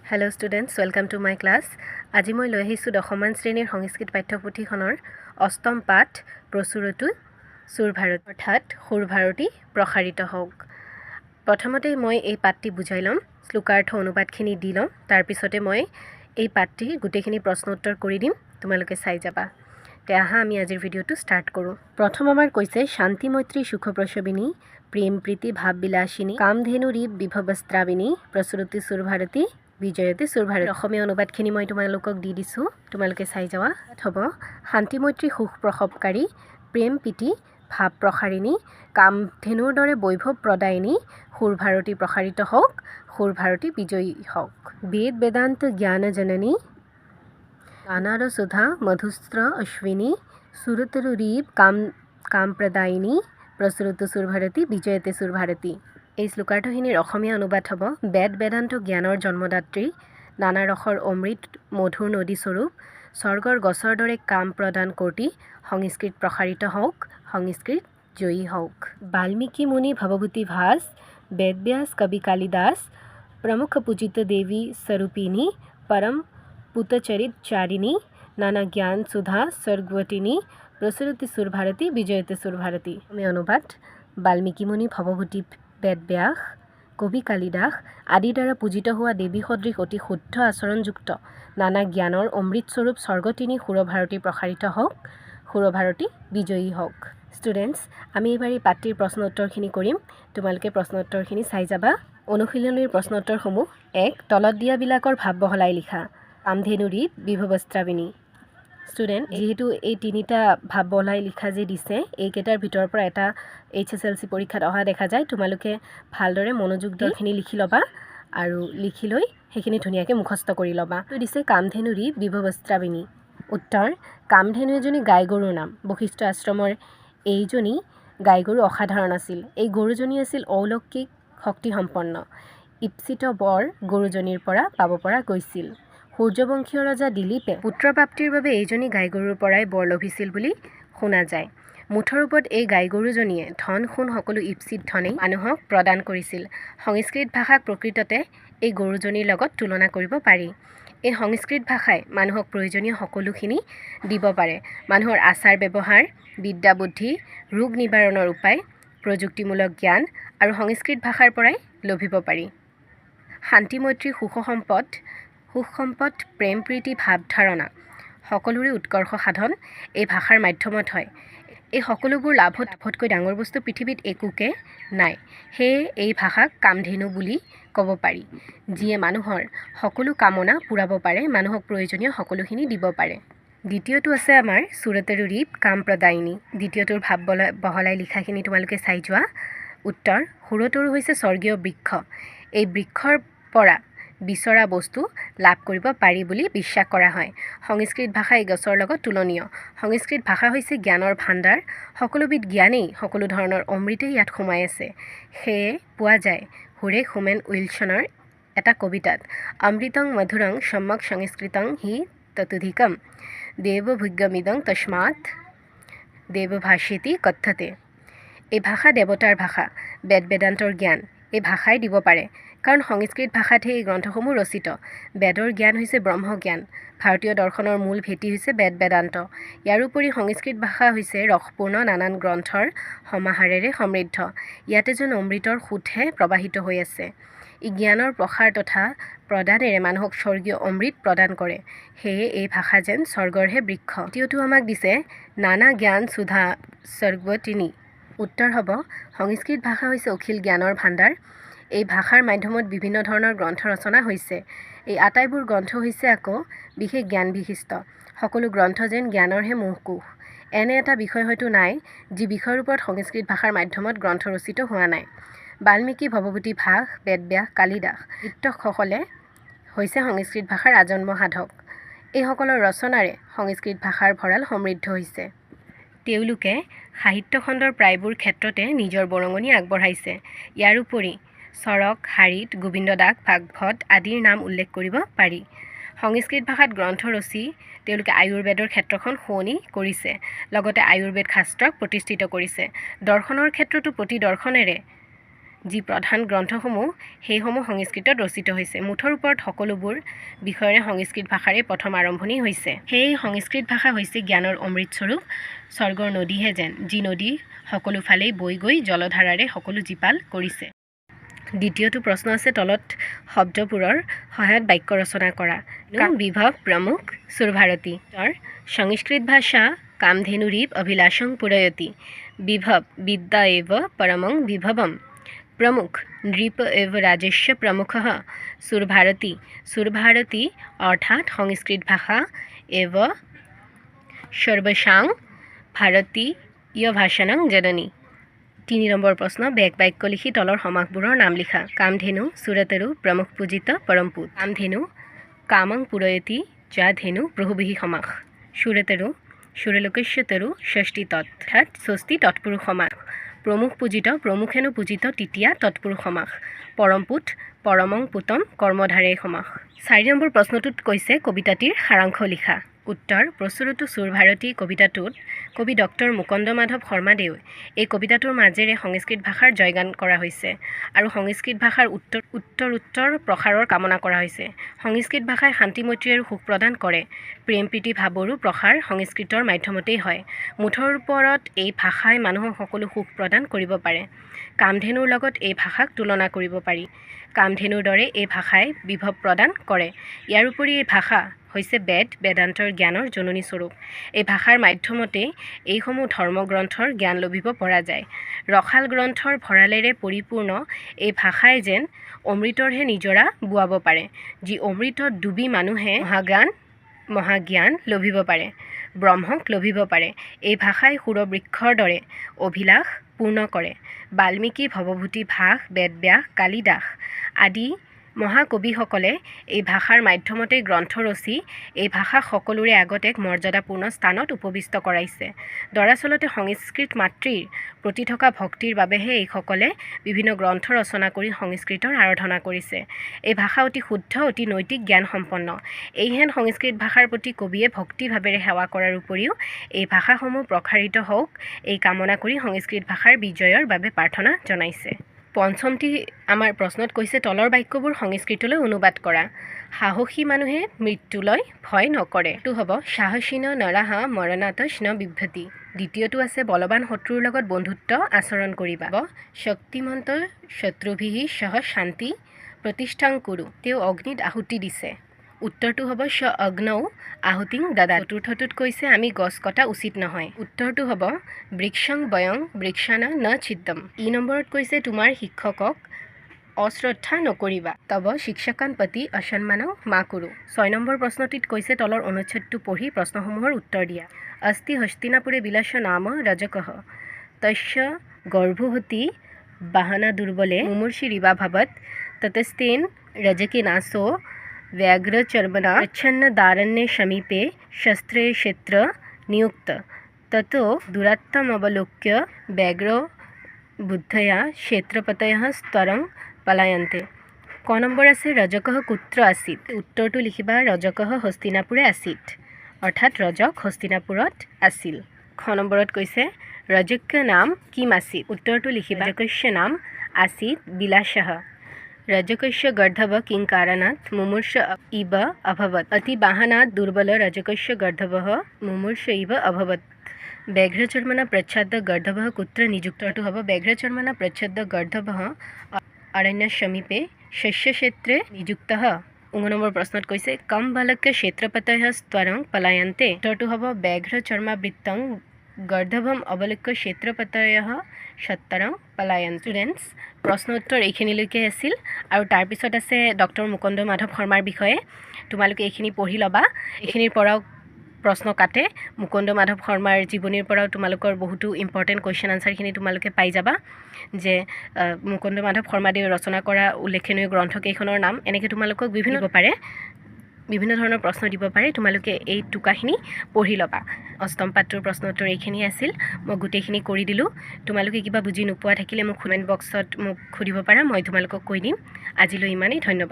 Hello students, welcome to my class. আজি মই লৈ আহিছোঁ দশমমান শ্ৰেণীৰ সংস্কৃত পাঠ্যপুথিখনৰ অষ্টম পাঠ প্ৰচুৰতু সুৰ ভাৰত অৰ্থাৎ সুৰ ভাৰতী প্ৰসাৰিত হওক। প্ৰথমতে মই এই পাঠটি বুজাই ল'ম, শ্লোকাৰ্থ অনুবাদখিনি দি ল'ম, তাৰ পিছতে মই এই পাঠটি গোটেইখিনি প্ৰশ্ন উত্তৰ কৰি দিম, তোমালোকে চাই যাবা। তে আহা আমি আজিৰ ভিডিঅ'টো ষ্টাৰ্ট কৰোঁ। প্ৰথম আমাৰ কৈছে শান্তি মৈত্ৰী সুখ প্ৰসবিনী প্ৰেম প্ৰীতি ভাৱ বিলাসিনী কামধেনুৰী বিভৱস্ত্ৰাবিনী প্ৰচুৰতু সুৰ ভাৰতী বিজয়তে সুৰ ভাৰত। অসমীয়া অনুবাদখিনি মই তোমালোকক দি দিছোঁ, তোমালোকে চাই যাবা। হ'ব শান্তি মৈত্ৰী সুখ প্ৰসৱকাৰী প্ৰেম প্ৰীতি ভাৱ প্ৰসাৰিণী কামধেনুৰ দৰে বৈভৱ প্ৰদায়িনী সুৰ ভাৰতী প্ৰসাৰিত হওক, সুৰ ভাৰতী বিজয়ী হওক। বেদ বেদান্ত জ্ঞান জননী নানাৰ সুধা মধুস্ত্ৰ অশ্বিনী সুৰতৰুৰীপ কামপ্ৰদায়িনী প্ৰচুৰতু সুৰ ভাৰতী বিজয়তে সুৰ ভাৰতী। এই শ্লোকাৰ্থখিনিৰ অসমীয়া অনুবাদ হ'ব বেদ বেদান্ত জ্ঞানৰ জন্মদাত্ৰী নানা ৰসৰ অমৃত মধুৰ নদী স্বৰূপ স্বৰ্গৰ গছৰ দৰে কাম প্ৰদান কৰি সংস্কৃত প্ৰসাৰিত হওক, সংস্কৃত জয়ী হওক। বাল্মীকি মুনি ভৱভূতি ভাস বেদব্যাস কবি কালিদাস প্ৰমুখ পূজিত দেৱী স্বৰূপিনী পৰম পুতচৰিত চাৰিণী নানা জ্ঞান সুধা স্বৰ্গৱতিনী প্ৰচুৰতু সুৰ ভাৰতী বিজয়তে সুৰ ভাৰতী। অসমীয়া অনুবাদ বাল্মীকি মুনি ভৱভূতি বেদব্যাস কবি কালিদাস আদিৰ দ্বাৰা পূজিত হোৱা দেৱী সদৃশ অতি শুদ্ধ আচৰণযুক্ত নানা জ্ঞানৰ অমৃতস্বৰূপ স্বৰ্গতিনী সুৰভাৰতী প্ৰসাৰিত হওক, সুৰভাৰতী বিজয়ী হওক। ষ্টুডেণ্টছ, আমি এইবাৰ এই পাঠটিৰ প্ৰশ্ন উত্তৰখিনি কৰিম, তোমালোকে প্ৰশ্ন উত্তৰখিনি চাই যাবা। অনুশীলনীৰ প্ৰশ্ন উত্তৰসমূহ 1. তলত দিয়াবিলাকৰ ভাৱ বহলাই লিখা। কামধেনুৰী বিভৱস্ত্ৰাবিনী। ষ্টুডেণ্ট, যিহেতু এই তিনিটা ভাৱ বহলাই লিখা যে দিছে, এইকেইটাৰ ভিতৰৰ পৰা এটা HSLC পৰীক্ষাত অহা দেখা যায়, তোমালোকে ভালদৰে মনোযোগ দি এইখিনি লিখি ল'বা আৰু লিখি লৈ সেইখিনি ধুনীয়াকৈ মুখস্থ কৰি ল'বা। তো দিছে কামধেনুৰী বিভৱস্ত্ৰাবিনী। উত্তৰ, কামধেনু এজনী গাই গৰুৰ নাম। বশিষ্ঠ আশ্ৰমৰ এইজনী গাই গৰু অসাধাৰণ আছিল। এই গৰুজনী আছিল অলৌকিক শক্তিসম্পন্ন। ঈপ্সিত বৰ গৰুজনীৰ পৰা পাব পৰা গৈছিল। সূৰ্যবংশীয় ৰজা দিলীপে পুত্ৰপ্ৰাপ্তিৰ বাবে এইজনী গাই গৰুৰ পৰাই বৰ লভিছিল বুলি শুনা যায়। মুঠৰ ওপৰত এই গাই গৰুজনীয়ে ধন সোণ সকলো ঈপ্সিত ধনেই মানুহক প্ৰদান কৰিছিল। সংস্কৃত ভাষাক প্ৰকৃততে এই গৰুজনীৰ লগত তুলনা কৰিব পাৰি। এই সংস্কৃত ভাষাই মানুহক প্ৰয়োজনীয় সকলোখিনি দিব পাৰে। মানুহৰ আচাৰ ব্যৱহাৰ, বিদ্যা বুদ্ধি, ৰোগ নিবাৰণৰ উপায়, প্ৰযুক্তিমূলক জ্ঞান আৰু সংস্কৃত ভাষাৰ পৰাই লভিব পাৰি। শান্তি মৈত্ৰী সুখ সম্পদ প্ৰেম প্ৰীতি ভাৱ ধাৰণা সকলোৰে উৎকৰ্ষ সাধন এই ভাষাৰ মাধ্যমত হয়। এই সকলোবোৰ লাভতকৈ ডাঙৰ বস্তু পৃথিৱীত একোকে নাই। সেয়ে এই ভাষাক কামধেনু বুলি ক'ব পাৰি, যিয়ে মানুহৰ সকলো কামনা পূৰাব পাৰে, মানুহক প্ৰয়োজনীয় সকলোখিনি দিব পাৰে। দ্বিতীয়টো আছে আমাৰ সুৰতৰুৰীপ কামপ্ৰদায়িনী। দ্বিতীয়টোৰ ভাৱ বহলাই লিখাখিনি তোমালোকে চাই যোৱা। উত্তৰ, সুৰতৰু হৈছে স্বৰ্গীয় বৃক্ষ। এই বৃক্ষৰ পৰা বিচৰা বস্তু লাভ কৰিব পাৰি বুলি বিশ্বাস কৰা হয়। সংস্কৃত ভাষা এই গছৰ লগত তুলনীয়। সংস্কৃত ভাষা হৈছে জ্ঞানৰ ভাণ্ডাৰ। সকলোবিধ জ্ঞানেই, সকলো ধৰণৰ অমৃতেই ইয়াত সোমাই আছে। সেয়ে পোৱা যায় হুৰেক হোমেন উইলছনৰ এটা কবিতাত অমৃতং মধুৰং সম্যক সংস্কৃতং হি ততোধিকম দেৱভোগ্যমিদং তস্মাৎ দেৱভাষেতি কথ্যতে। এই ভাষা দেৱতাৰ ভাষা, বেদ বেদান্তৰ জ্ঞান এই ভাষাই দিব পাৰে, কাৰণ সংস্কৃত ভাষাতহে এই গ্ৰন্থসমূহ ৰচিত। বেদৰ জ্ঞান হৈছে ব্ৰহ্মজ্ঞান। ভাৰতীয় দৰ্শনৰ মূল ভেটি হৈছে বেদ বেদান্ত। ইয়াৰোপৰি সংস্কৃত ভাষা হৈছে ৰসপূৰ্ণ নানান গ্ৰন্থৰ সমাহাৰেৰে সমৃদ্ধ। ইয়াতে যেন অমৃতৰ সোঁতহে প্ৰবাহিত হৈ আছে। ই জ্ঞানৰ প্ৰসাৰ তথা প্ৰদানেৰে মানুহক স্বৰ্গীয় অমৃত প্ৰদান কৰে। সেয়ে এই ভাষা যেন স্বৰ্গৰহে বৃক্ষ। দ্বিতীয়টো আমাক দিছে নানা জ্ঞান সুধা স্বৰ্গৱতিনী। উত্তৰ হ'ব, সংস্কৃত ভাষা হৈছে অখিল জ্ঞানৰ ভাণ্ডাৰ। এই ভাষাৰ মাধ্যমত বিভিন্ন ধৰণৰ গ্ৰন্থ ৰচনা হৈছে। এই আটাইবোৰ গ্ৰন্থ হৈছে আকৌ বিশেষ জ্ঞান বিশিষ্ট। সকলো গ্ৰন্থ যেন জ্ঞানৰহে মহকোষ। এনে এটা বিষয় হয়তো নাই যি বিষয়ৰ ওপৰত সংস্কৃত ভাষাৰ মাধ্যমত গ্ৰন্থ ৰচিত হোৱা নাই। বাল্মীকি ভৱভূতি ভাস বেদব্যাস কালিদাস ইত্যাসকলে হৈছে সংস্কৃত ভাষাৰ আজন্ম সাধক। এইসকলৰ ৰচনাৰে সংস্কৃত ভাষাৰ ভঁৰাল সমৃদ্ধ হৈছে। তেওঁলোকে সাহিত্য খণ্ডৰ প্ৰায়বোৰ ক্ষেত্ৰতে নিজৰ বৰঙণি আগবঢ়াইছে। ইয়াৰোপৰি চৰক, হাৰিত, গোবিন্দ দাস, ভাগৱত আদিৰ নাম উল্লেখ কৰিব পাৰি। সংস্কৃত ভাষাত গ্ৰন্থ ৰচি তেওঁলোকে আয়ুৰ্বেদৰ ক্ষেত্ৰখন শুৱনি কৰিছে, লগতে আয়ুৰ্বেদ শাস্ত্ৰক প্ৰতিষ্ঠিত কৰিছে। দৰ্শনৰ ক্ষেত্ৰতো প্ৰতি দৰ্শনেৰে যি প্ৰধান গ্ৰন্থসমূহ সেইসমূহ সংস্কৃতত ৰচিত হৈছে। মুঠৰ ওপৰত সকলোবোৰ বিষয়ৰে সংস্কৃত ভাষাৰে প্ৰথম আৰম্ভণি হৈছে। সেই সংস্কৃত ভাষা হৈছে জ্ঞানৰ অমৃতস্বৰূপ, স্বৰ্গৰ নদীহে যেন, যি নদী সকলো ফালেই বৈ গৈ জলধাৰাৰে সকলো জীপাল কৰিছে। দ্বিতীয়টো প্ৰশ্ন আছে তলত শব্দবোৰৰ সহায়ত বাক্য ৰচনা কৰা। বিভৱ প্ৰমুখ সুৰভাৰতী। সংস্কৃত ভাষা কামধেনুৰীপ অভিলাষং পূৰয়তি। বিভৱ বিদ্যা এব পৰমং বিভৱম। प्रमुख नृप एव राजस्य प्रमुखः सुरभारती। सुरभारती अर्थात संस्कृत भाषा एव सर्वसां भारतीय भाषाणां जननी। 3 নম্বৰ প্ৰশ্ন বেক বাক্য লিখি তলৰ সমাসবোৰৰ নাম লিখা। কামধেনু সুৰতৰু প্ৰমুখ পূজিত পৰমপুত। কামধেনু কামং পুৰয়তি যা ধেনু বহুবিহী সমাস। সুৰতৰু সুৰলোকস্যতৰু ষষ্ঠী অৰ্থাৎ ষষ্ঠী তৎপুৰুষ সমাস। প্ৰমুখ পূজিত প্ৰমুখেনো পূজিত তৃতীয়া তৎপুৰুষ সমাস। পৰমপুত পৰমং পুতম কৰ্মধাৰেয় সমাস। 4 নম্বৰ প্ৰশ্নটোত কৈছে কবিতাটিৰ সাৰাংশ লিখা। উত্তৰ প্ৰচুৰতো সুৰভাৰতী কবিতাটোত কবি ডক্টৰ মুকুন্দ মাধৱ শৰ্মাদেৱে এই কবিতাটোৰ মাজেৰে সংস্কৃত ভাষাৰ জয়গান কৰা হৈছে আৰু সংস্কৃত ভাষাৰ উত্তৰ প্ৰসাৰৰ কামনা কৰা হৈছে। সংস্কৃত ভাষাই শান্তি মৈত্ৰী আৰু সুখ প্ৰদান কৰে। প্ৰেম প্ৰীতি ভাৱৰো প্ৰসাৰ সংস্কৃতৰ মাধ্যমতেই হয়। মুঠৰ ওপৰত এই ভাষাই মানুহক সকলো সুখ প্ৰদান কৰিব পাৰে। কামধেনুৰ লগত এই ভাষাক তুলনা কৰিব পাৰি। কামধেনুৰ দৰে এই ভাষাই বিভৱ প্ৰদান কৰে। ইয়াৰ উপৰি এই ভাষা হৈছে বেদান্তৰ জ্ঞানৰ জননী স্বৰূপ। এই ভাষাৰ মাধ্যমতে এইসমূহ ধৰ্মগ্ৰন্থৰ জ্ঞান লভিব পৰা যায়। ৰসাল গ্ৰন্থৰ ভঁৰালেৰে পৰিপূৰ্ণ এই ভাষাই যেন অমৃতৰহে নিজৰা বোৱাব পাৰে, যি অমৃতত ডুবি মানুহে মহাজ্ঞান লভিব পাৰে, ব্ৰহ্মক লভিব পাৰে। এই ভাষাই সুৰবৃক্ষৰ দৰে অভিলাষ পূৰ্ণ কৰে। বাল্মীকি, ভৱভূতি, ভাস, বেদব্যাস, কালিদাস আদি মহাকবিসকলে এই ভাষাৰ মাধ্যমতে গ্ৰন্থ ৰচি এই ভাষাক সকলোৰে আগত এক মৰ্যাদাপূৰ্ণ স্থানত উপবিষ্ট কৰাইছে। দৰাচলতে সংস্কৃত মাতৃৰ প্ৰতি থকা ভক্তিৰ বাবেহে এইসকলে বিভিন্ন গ্ৰন্থ ৰচনা কৰি সংস্কৃতৰ আৰাধনা কৰিছে। এই ভাষা অতি শুদ্ধ, অতি নৈতিক জ্ঞান সম্পন্ন। এইহেন সংস্কৃত ভাষাৰ প্ৰতি কবিয়ে ভক্তিভাৱেৰে সেৱা কৰাৰ উপৰিও এই ভাষাসমূহ প্ৰসাৰিত হওক এই কামনা কৰি সংস্কৃত ভাষাৰ বিজয়ৰ বাবে প্ৰাৰ্থনা জনাইছে। পঞ্চমটি আমাৰ প্ৰশ্নত কৈছে তলৰ বাক্যবোৰ সংস্কৃতলৈ অনুবাদ কৰা। সাহসী মানুহে মৃত্যুলৈ ভয় নকৰে। এইটো হ'ব সাহসীন নৰাহ মৰণাতচ ন বিভ্যতি। দ্বিতীয়টো আছে বলৱান শত্ৰুৰ লগত বন্ধুত্ব আচৰণ কৰিবা। শক্তিমন্ত শত্ৰুভিঃ সহ শান্তি প্ৰতিষ্ঠাং কুৰু। তেওঁ অগ্নিত আহুতি দিছে। উত্তৰটো হ'ব স অগ্নৌ আহুতিং দাদা। চতুৰ্থটোত কৈছে আমি গছ কটা উচিত নহয়। উত্তৰটো হ'ব বৃক্ষং বয়ং বৃক্ষানা ন ছিদ্দম। নম্বৰত কৈছে তোমাৰ শিক্ষকক অশ্ৰদ্ধা নকৰিবা। তব শিক্ষকান প্ৰতি অসন্মানং মা কুৰু। 6 নম্বৰ প্ৰশ্নটিত কৈছে তলৰ অনুচ্ছেদটো পঢ়ি প্ৰশ্নসমূহৰ উত্তৰ দিয়া। অস্তি হস্তিনাপুৰে বিলাস নাম ৰজকঃ তস্য গৰ্ভৱতী বাহনা দুৰ্বলে মুমূৰ্ষিৰিবা ভৱত ততস্তেন ৰজকে নাশো व्याघ्रचर्मणा प्रच्छन्नदारण्ये समीपे शस्त्रे क्षेत्र नियुक्त ततो दुरात्तमवलोक्य व्याघ्रो बुद्धया क्षेत्रपतयः स्तरं पलायन्ते। क নম্বৰ আছে ৰজকः কুত্ৰ আছিল। উত্তৰটো লিখিবা ৰজকः হস্তিনাপুৰে আছিল, অৰ্থাৎ ৰজক হস্তিনাপুৰত আছিল। খ নম্বৰত কৈছে ৰজক্য নাম কিম আছিল। উত্তৰটো লিখিবা ৰজকস্য নাম আছিল বিলাসः। रजकस्य गर्धव किं कारणात् मुमूर्ष इव अभवत्। अति बाहनात् दुर्बल रजकस्य गर्धवः मुमूर्ष इव अभवत्। व्याघ्रचर्मणा प्रच्छाद्य गर्धवः कुत्र नियुक्तः हब व्याघ्रचर्मणा प्रच्छाद्य गर्धवः अरण्य समीपे शस्यक्षेत्रे नियुक्तः। 9 নম্বৰ প্ৰশ্নত কৈছে কম বালক্য क्षेत्रपतयः स्तरं पलायन्ते। উত্তৰটো হ'ব व्याघ्रचर्माবৃত্তং गर्धवम अवलोक्य क्षेत्रपतयः সত্তৰং পলায়ন। ষ্টুডেণ্টছ প্ৰশ্ন উত্তৰ এইখিনিলৈকে আছিল আৰু তাৰপিছত আছে ডক্টৰ মুকুন্দ মাধৱ শৰ্মাৰ বিষয়ে। তোমালোকে এইখিনি পঢ়ি ল'বা। এইখিনিৰ পৰাও প্ৰশ্ন কাটে। মুকুন্দ মাধৱ শৰ্মাৰ জীৱনীৰ পৰাও তোমালোকৰ বহুতো ইম্পৰ্টেণ্ট কুৱেশ্যন আনচাৰখিনি তোমালোকে পাই যাবা, যে মুকুন্দ মাধৱ শৰ্মাদেৱে ৰচনা কৰা উল্লেখনীয় গ্ৰন্থকেইখনৰ নাম। এনেকৈ তোমালোকক বিভিন্ন ধৰণৰ প্ৰশ্ন দিব পাৰে। তোমালোকে এই টোকাখিনি পঢ়ি ল'বা। অষ্টম পাঠটোৰ প্ৰশ্ন উত্তৰ এইখিনি আছিল। মই গোটেইখিনি কৰি দিলোঁ। তোমালোকে কিবা বুজি নোপোৱা থাকিলে মোক কমেণ্ট বক্সত মোক সুধিব পাৰা, মই তোমালোকক কৈ দিম। আজিলৈ ইমানেই, ধন্যবাদ।